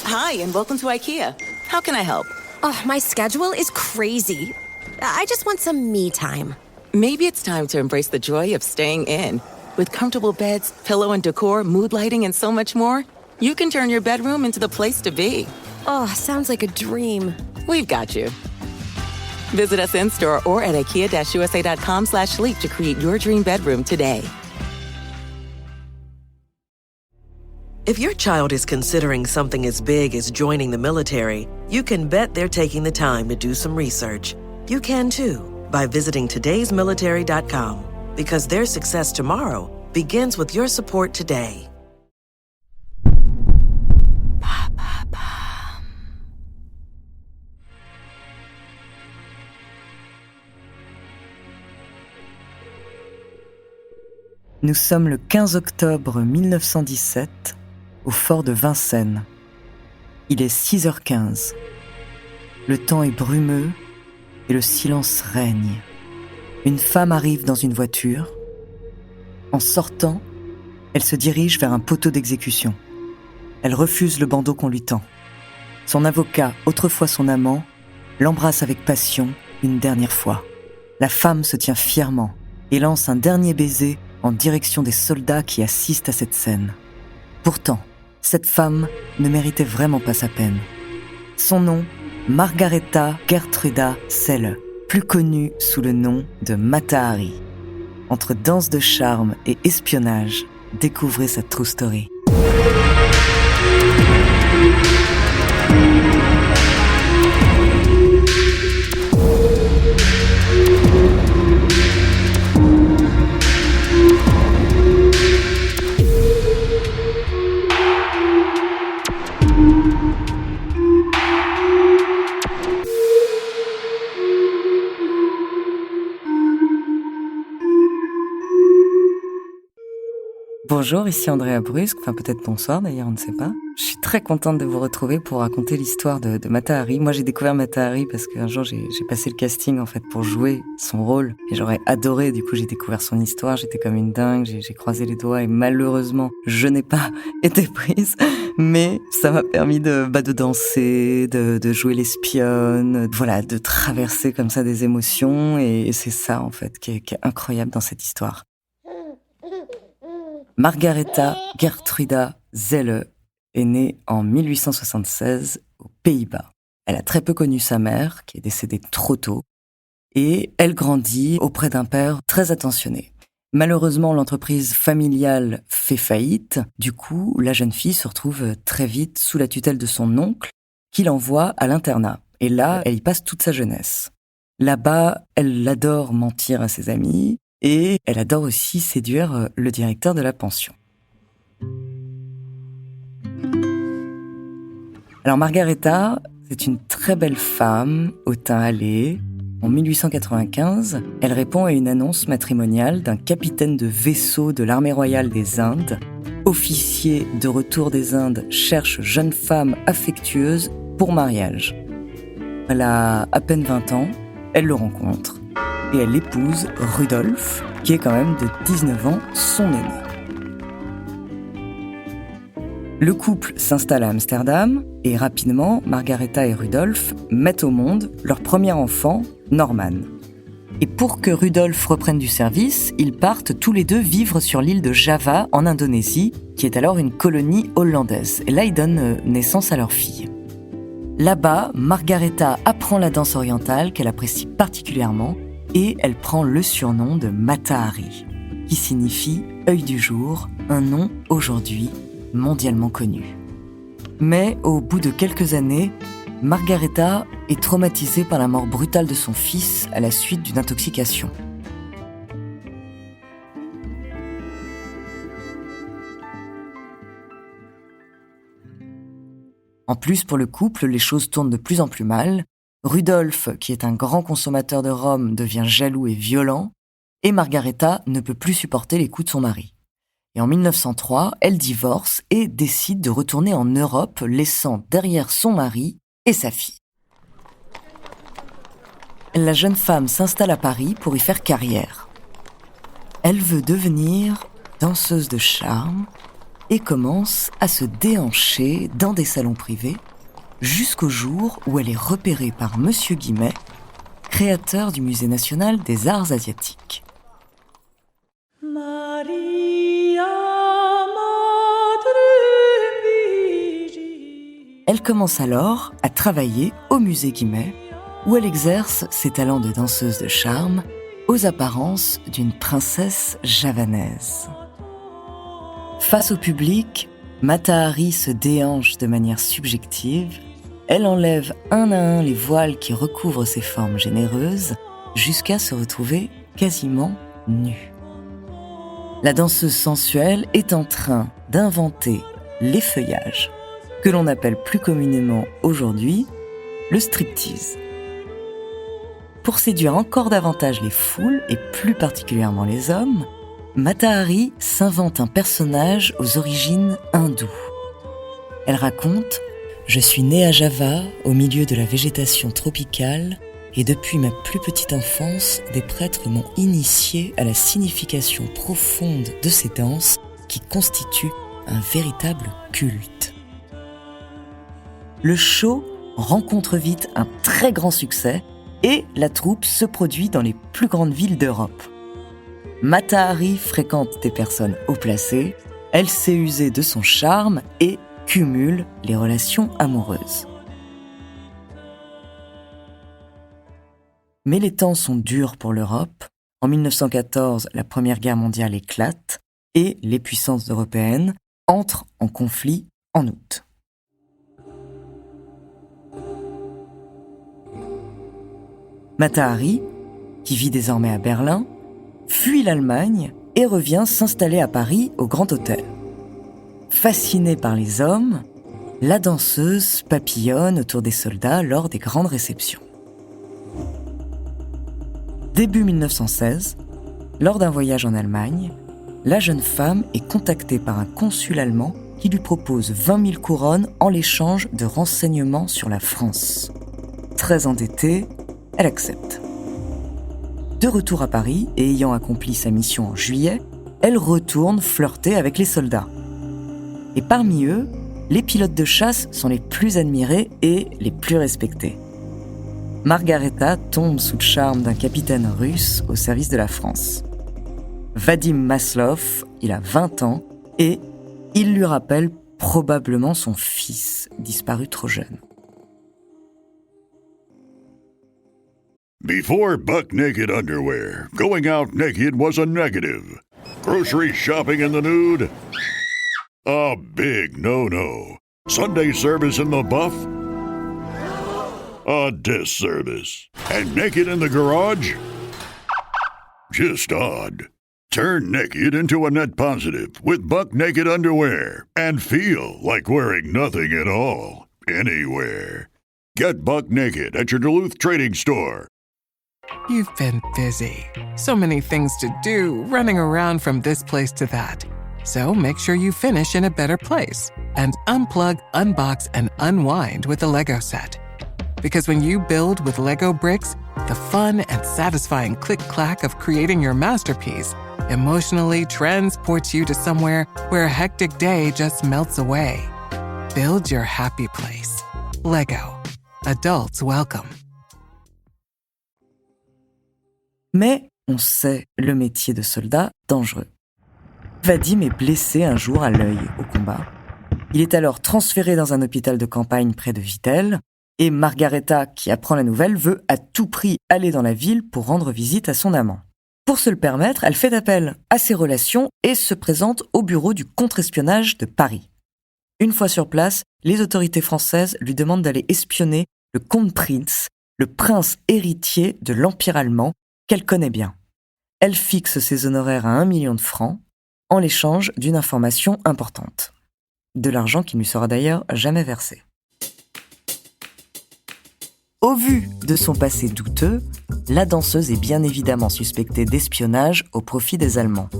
Hi, and welcome to IKEA. How can I help? Oh, my schedule is crazy. I just want some me time. Maybe it's time to embrace the joy of staying in. With comfortable beds, pillow and decor, mood lighting, and so much more, you can turn your bedroom into the place to be. Oh, sounds like a dream. We've got you. Visit us in-store or at ikea-usa.com/sleep to create your dream bedroom today. If your child is considering something as big as joining the military, you can bet they're taking the time to do some research. You can too by visiting todaysmilitary.com, because their success tomorrow begins with your support today. Nous sommes le 15 octobre 1917, au fort de Vincennes. Il est 6h15. Le temps est brumeux et le silence règne. Une femme arrive dans une voiture. En sortant, elle se dirige vers un poteau d'exécution. Elle refuse le bandeau qu'on lui tend. Son avocat, autrefois son amant, l'embrasse avec passion une dernière fois. La femme se tient fièrement et lance un dernier baiser en direction des soldats qui assistent à cette scène. Pourtant, cette femme ne méritait vraiment pas sa peine. Son nom, Margaretha Gertruda Zelle, plus connue sous le nom de Mata Hari. Entre danse de charme et espionnage, découvrez sa true story. Bonjour, ici Andrea Brusque, enfin peut-être bonsoir d'ailleurs, on ne sait pas. Je suis très contente de vous retrouver pour raconter l'histoire de Mata Hari. Moi j'ai découvert Mata Hari parce qu'un jour j'ai passé le casting en fait pour jouer son rôle et j'aurais adoré, du coup j'ai découvert son histoire, j'étais comme une dingue, j'ai croisé les doigts et malheureusement je n'ai pas été prise, mais ça m'a permis de danser, de jouer l'espionne, voilà, de traverser comme ça des émotions et c'est ça en fait qui est incroyable dans cette histoire. Margaretha Gertruda Zelle est née en 1876 aux Pays-Bas. Elle a très peu connu sa mère, qui est décédée trop tôt, et elle grandit auprès d'un père très attentionné. Malheureusement, l'entreprise familiale fait faillite. Du coup, la jeune fille se retrouve très vite sous la tutelle de son oncle, qui l'envoie à l'internat. Et là, elle y passe toute sa jeunesse. Là-bas, elle adore mentir à ses amis, et elle adore aussi séduire le directeur de la pension. Alors Margaretha, c'est une très belle femme au teint hâlé. En 1895, elle répond à une annonce matrimoniale d'un capitaine de vaisseau de l'armée royale des Indes. Officier de retour des Indes cherche jeune femme affectueuse pour mariage. Elle a à peine 20 ans, elle le rencontre. Et elle épouse Rudolf, qui est quand même de 19 ans son aîné. Le couple s'installe à Amsterdam et rapidement, Margaretha et Rudolf mettent au monde leur premier enfant, Norman. Et pour que Rudolf reprenne du service, ils partent tous les deux vivre sur l'île de Java en Indonésie, qui est alors une colonie hollandaise. Et là, ils donnent naissance à leur fille. Là-bas, Margaretha apprend la danse orientale qu'elle apprécie particulièrement et elle prend le surnom de Mata Hari, qui signifie « œil du jour », un nom aujourd'hui mondialement connu. Mais au bout de quelques années, Margaretha est traumatisée par la mort brutale de son fils à la suite d'une intoxication. En plus, pour le couple, les choses tournent de plus en plus mal. Rudolf, qui est un grand consommateur de rhum, devient jaloux et violent, et Margaretha ne peut plus supporter les coups de son mari. Et en 1903, elle divorce et décide de retourner en Europe, laissant derrière son mari et sa fille. La jeune femme s'installe à Paris pour y faire carrière. Elle veut devenir danseuse de charme et commence à se déhancher dans des salons privés jusqu'au jour où elle est repérée par Monsieur Guimet, créateur du Musée national des arts asiatiques. Elle commence alors à travailler au Musée Guimet, où elle exerce ses talents de danseuse de charme aux apparences d'une princesse javanaise. Face au public, Mata Hari se déhanche de manière subjective. Elle enlève un à un les voiles qui recouvrent ses formes généreuses jusqu'à se retrouver quasiment nue. La danseuse sensuelle est en train d'inventer l'effeuillage, que l'on appelle plus communément aujourd'hui le striptease. Pour séduire encore davantage les foules, et plus particulièrement les hommes, Mata Hari s'invente un personnage aux origines hindoues. Elle raconte « Je suis née à Java, au milieu de la végétation tropicale, et depuis ma plus petite enfance, des prêtres m'ont initiée à la signification profonde de ces danses qui constituent un véritable culte. » Le show rencontre vite un très grand succès et la troupe se produit dans les plus grandes villes d'Europe. Mata Hari fréquente des personnes haut placées, elle sait user de son charme et cumule les relations amoureuses. Mais les temps sont durs pour l'Europe. En 1914, la Première Guerre mondiale éclate et les puissances européennes entrent en conflit en août. Mata Hari, qui vit désormais à Berlin, fuit l'Allemagne et revient s'installer à Paris au Grand Hôtel. Fascinée par les hommes, la danseuse papillonne autour des soldats lors des grandes réceptions. Début 1916, lors d'un voyage en Allemagne, la jeune femme est contactée par un consul allemand qui lui propose 20 000 couronnes en l'échange de renseignements sur la France. Très endettée, elle accepte. De retour à Paris et ayant accompli sa mission en juillet, elle retourne flirter avec les soldats. Et parmi eux, les pilotes de chasse sont les plus admirés et les plus respectés. Margareta tombe sous le charme d'un capitaine russe au service de la France. Vadim Maslov, il a 20 ans et il lui rappelle probablement son fils, disparu trop jeune. Before buck naked underwear, going out naked was a negative. Grocery shopping in the nude? A big no-no. Sunday service in the buff? A disservice. And naked in the garage? Just odd. Turn naked into a net positive with buck naked underwear and feel like wearing nothing at all, anywhere. Get buck naked at your Duluth trading store. You've been busy. So many things to do, running around from this place to that. So make sure you finish in a better place and unplug, unbox, and unwind with the Lego set. Because when you build with Lego bricks, the fun and satisfying click-clack of creating your masterpiece emotionally transports you to somewhere where a hectic day just melts away. Build your happy place. Lego. Adults welcome. Mais on sait le métier de soldat dangereux. Vadim est blessé un jour à l'œil au combat. Il est alors transféré dans un hôpital de campagne près de Vittel et Margareta, qui apprend la nouvelle, veut à tout prix aller dans la ville pour rendre visite à son amant. Pour se le permettre, elle fait appel à ses relations et se présente au bureau du contre-espionnage de Paris. Une fois sur place, les autorités françaises lui demandent d'aller espionner le comte Prinz, le prince héritier de l'Empire allemand, qu'elle connaît bien. Elle fixe ses honoraires à 1 million de francs en l'échange d'une information importante. De l'argent qui ne lui sera d'ailleurs jamais versé. Au vu de son passé douteux, la danseuse est bien évidemment suspectée d'espionnage au profit des Allemands.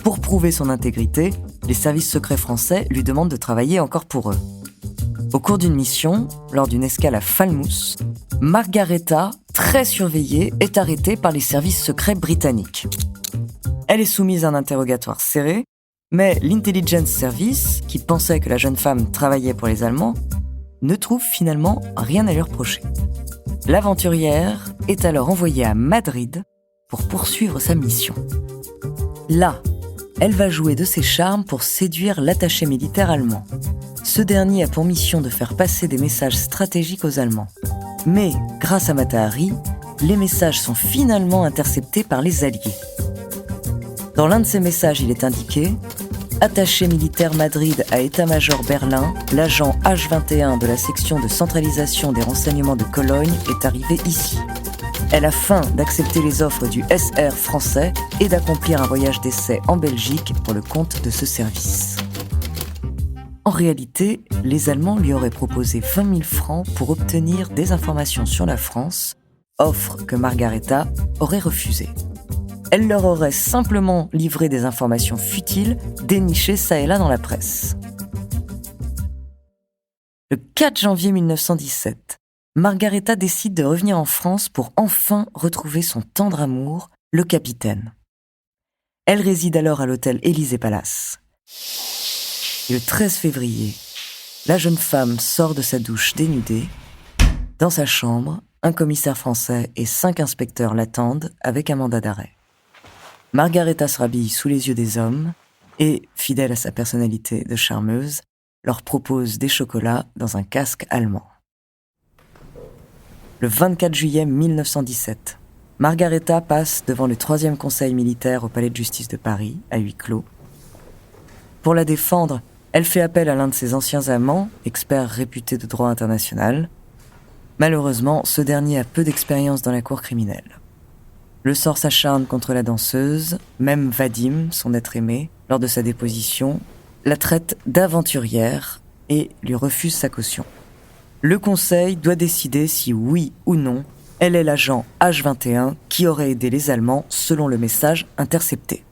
Pour prouver son intégrité, les services secrets français lui demandent de travailler encore pour eux. Au cours d'une mission, lors d'une escale à Falmouth, Margareta, très surveillée, est arrêtée par les services secrets britanniques. Elle est soumise à un interrogatoire serré, Mais l'Intelligence Service, qui pensait que la jeune femme travaillait pour les Allemands, ne trouve finalement rien à lui reprocher. L'aventurière est alors envoyée à Madrid pour poursuivre sa mission. Là, elle va jouer de ses charmes pour séduire l'attaché militaire allemand. Ce dernier a pour mission de faire passer des messages stratégiques aux Allemands. Mais, grâce à Mata Hari, les messages sont finalement interceptés par les Alliés. Dans l'un de ces messages, il est indiqué « Attaché militaire Madrid à État-major Berlin, l'agent H21 de la section de centralisation des renseignements de Cologne est arrivé ici. Elle a faim d'accepter les offres du SR français et d'accomplir un voyage d'essai en Belgique pour le compte de ce service. » En réalité, les Allemands lui auraient proposé 20 000 francs pour obtenir des informations sur la France, offre que Margareta aurait refusée. Elle leur aurait simplement livré des informations futiles, dénichées ça et là dans la presse. Le 4 janvier 1917, Margareta décide de revenir en France pour enfin retrouver son tendre amour, le capitaine. Elle réside alors à l'hôtel Élysée-Palace. Et le 13 février, la jeune femme sort de sa douche dénudée. Dans sa chambre, un commissaire français et 5 inspecteurs l'attendent avec un mandat d'arrêt. Margareta se rhabille sous les yeux des hommes et, fidèle à sa personnalité de charmeuse, leur propose des chocolats dans un casque allemand. Le 24 juillet 1917, Margareta passe devant le 3e conseil militaire au palais de justice de Paris, à huis clos. Pour la défendre, elle fait appel à l'un de ses anciens amants, expert réputé de droit international. Malheureusement, ce dernier a peu d'expérience dans la cour criminelle. Le sort s'acharne contre la danseuse, même Vadim, son être aimé, lors de sa déposition, la traite d'aventurière et lui refuse sa caution. Le conseil doit décider si oui ou non, elle est l'agent H21 qui aurait aidé les Allemands selon le message intercepté.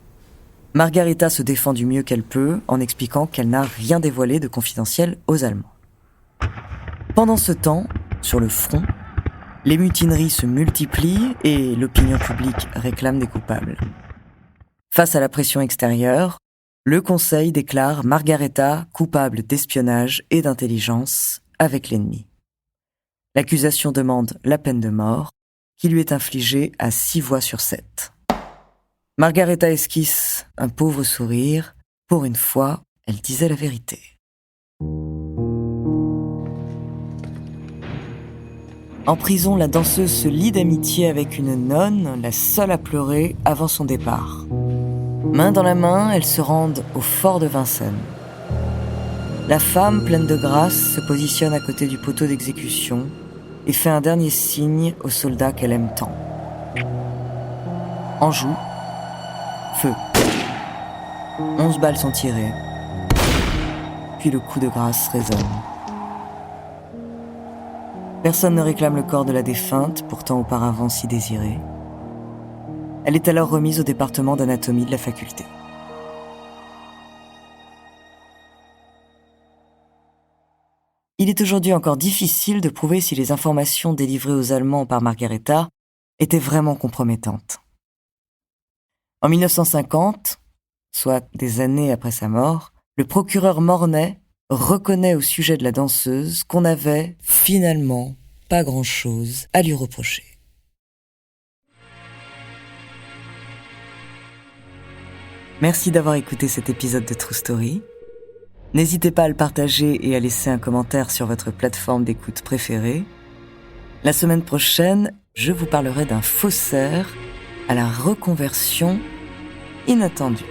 Margareta se défend du mieux qu'elle peut en expliquant qu'elle n'a rien dévoilé de confidentiel aux Allemands. Pendant ce temps, sur le front, les mutineries se multiplient et l'opinion publique réclame des coupables. Face à la pression extérieure, le Conseil déclare Margareta coupable d'espionnage et d'intelligence avec l'ennemi. L'accusation demande la peine de mort, qui lui est infligée à 6 voix sur 7. Margareta esquisse un pauvre sourire. Pour une fois, elle disait la vérité. En prison, la danseuse se lie d'amitié avec une nonne, la seule à pleurer avant son départ. Main dans la main, elles se rendent au fort de Vincennes. La femme, pleine de grâce, se positionne à côté du poteau d'exécution et fait un dernier signe aux soldats qu'elle aime tant. En joue, feu. 11 balles sont tirées, puis le coup de grâce résonne. Personne ne réclame le corps de la défunte, pourtant auparavant si désirée. Elle est alors remise au département d'anatomie de la faculté. Il est aujourd'hui encore difficile de prouver si les informations délivrées aux Allemands par Margareta étaient vraiment compromettantes. En 1950, soit des années après sa mort, le procureur Mornay reconnaît au sujet de la danseuse qu'on n'avait finalement pas grand-chose à lui reprocher. Merci d'avoir écouté cet épisode de True Story. N'hésitez pas à le partager et à laisser un commentaire sur votre plateforme d'écoute préférée. La semaine prochaine, je vous parlerai d'un faussaire à la reconversion inattendue.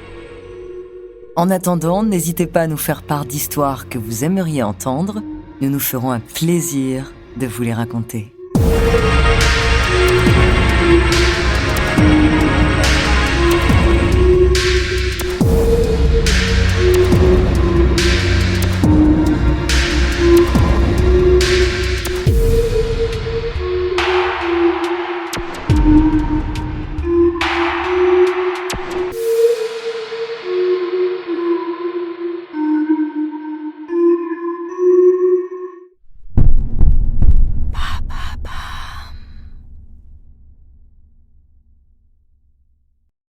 En attendant, n'hésitez pas à nous faire part d'histoires que vous aimeriez entendre. Nous nous ferons un plaisir de vous les raconter.